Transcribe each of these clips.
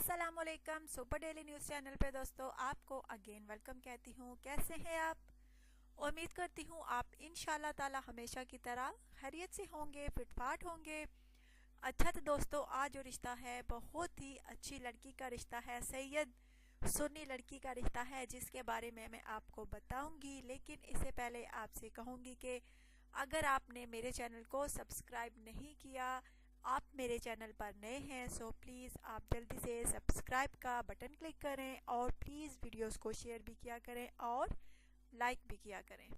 अस्सलामुअलैकुम। Super daily news channel पे दोस्तों आपको अगेन वेलकम कहती हूँ। कैसे हैं आप? उम्मीद करती हूँ आप इंशाल्लाह ताला हमेशा की तरह खैरियत से होंगे, फिटफाट होंगे। अच्छा तो दोस्तों आज जो रिश्ता है बहुत ही अच्छी लड़की का रिश्ता है, सैयद सुन्नी लड़की का रिश्ता है, जिसके बारे में मैं आपको बताऊंगी। लेकिन इससे पहले आपसे कहूँगी कि अगर आपने मेरे चैनल को सब्सक्राइब नहीं किया, आप मेरे चैनल पर नए हैं, सो प्लीज़ आप जल्दी से सब्सक्राइब का बटन क्लिक करें और प्लीज़ वीडियोस को शेयर भी किया करें और लाइक भी किया करें।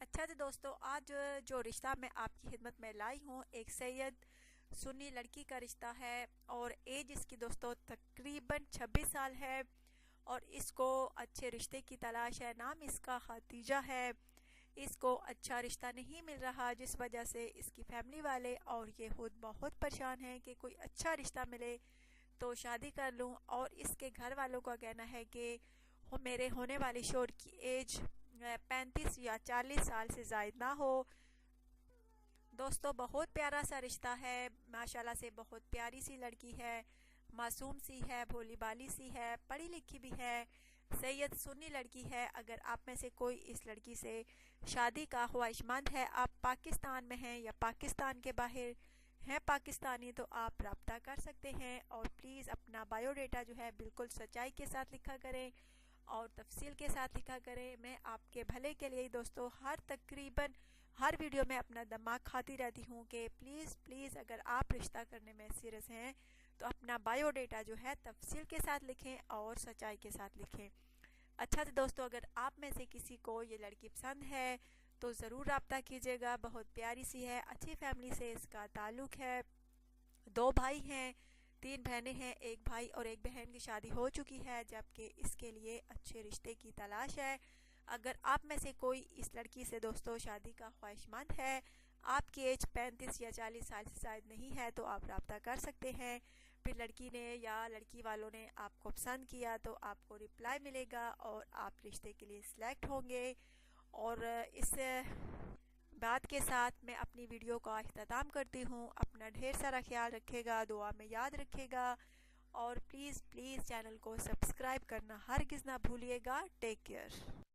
अच्छा तो दोस्तों आज जो रिश्ता मैं आपकी खिदमत में लाई हूँ एक सैयद सुन्नी लड़की का रिश्ता है और एज इसकी दोस्तों तकरीबन 26 साल है और इसको अच्छे रिश्ते की तलाश है। नाम इसका खतीजा है। इसको अच्छा रिश्ता नहीं मिल रहा, जिस वजह से इसकी फैमिली वाले और ये खुद बहुत परेशान हैं कि कोई अच्छा रिश्ता मिले तो शादी कर लूं। और इसके घर वालों का कहना है कि मेरे होने वाली शोहर की एज 35 या 40 साल से ज़ायद ना हो। दोस्तों बहुत प्यारा सा रिश्ता है, माशाल्लाह से बहुत प्यारी सी लड़की है, मासूम सी है, भोली भाली सी है, पढ़ी लिखी भी है, सैयद सुन्नी लड़की है। अगर आप में से कोई इस लड़की से शादी का ख्वाहिशमंद है, आप पाकिस्तान में हैं या पाकिस्तान के बाहर हैं पाकिस्तानी, तो आप रब्ता कर सकते हैं। और प्लीज़ अपना बायोडेटा जो है बिल्कुल सच्चाई के साथ लिखा करें और तफसील के साथ लिखा करें। मैं आपके भले के लिए दोस्तों तकरीबन हर वीडियो में अपना दिमाग खाती रहती हूँ कि प्लीज़ अगर आप रिश्ता करने में सीरियस हैं तो अपना बायोडेटा जो है तफसील के साथ लिखें और सच्चाई के साथ लिखें। अच्छा तो दोस्तों अगर आप में से किसी को ये लड़की पसंद है तो ज़रूर रब्ता कीजिएगा। बहुत प्यारी सी है, अच्छी फैमिली से इसका ताल्लुक है। 2 भाई हैं, 3 बहनें हैं, एक भाई और एक बहन की शादी हो चुकी है, जबकि इसके लिए अच्छे रिश्ते की तलाश है। अगर आप में से कोई इस लड़की से दोस्तों शादी का ख्वाहिशमंद है, आपकी एज 35 या 40 साल से शायद नहीं है, तो आप रब्ता कर सकते हैं। फिर लड़की ने या लड़की वालों ने आपको पसंद किया तो आपको रिप्लाई मिलेगा और आप रिश्ते के लिए सिलेक्ट होंगे। और इस बात के साथ मैं अपनी वीडियो का अख्ताम करती हूँ। अपना ढेर सारा ख्याल रखेगा, दुआ में याद रखेगा और प्लीज़ चैनल को सब्सक्राइब करना हरगिज़ ना भूलिएगा। Take care.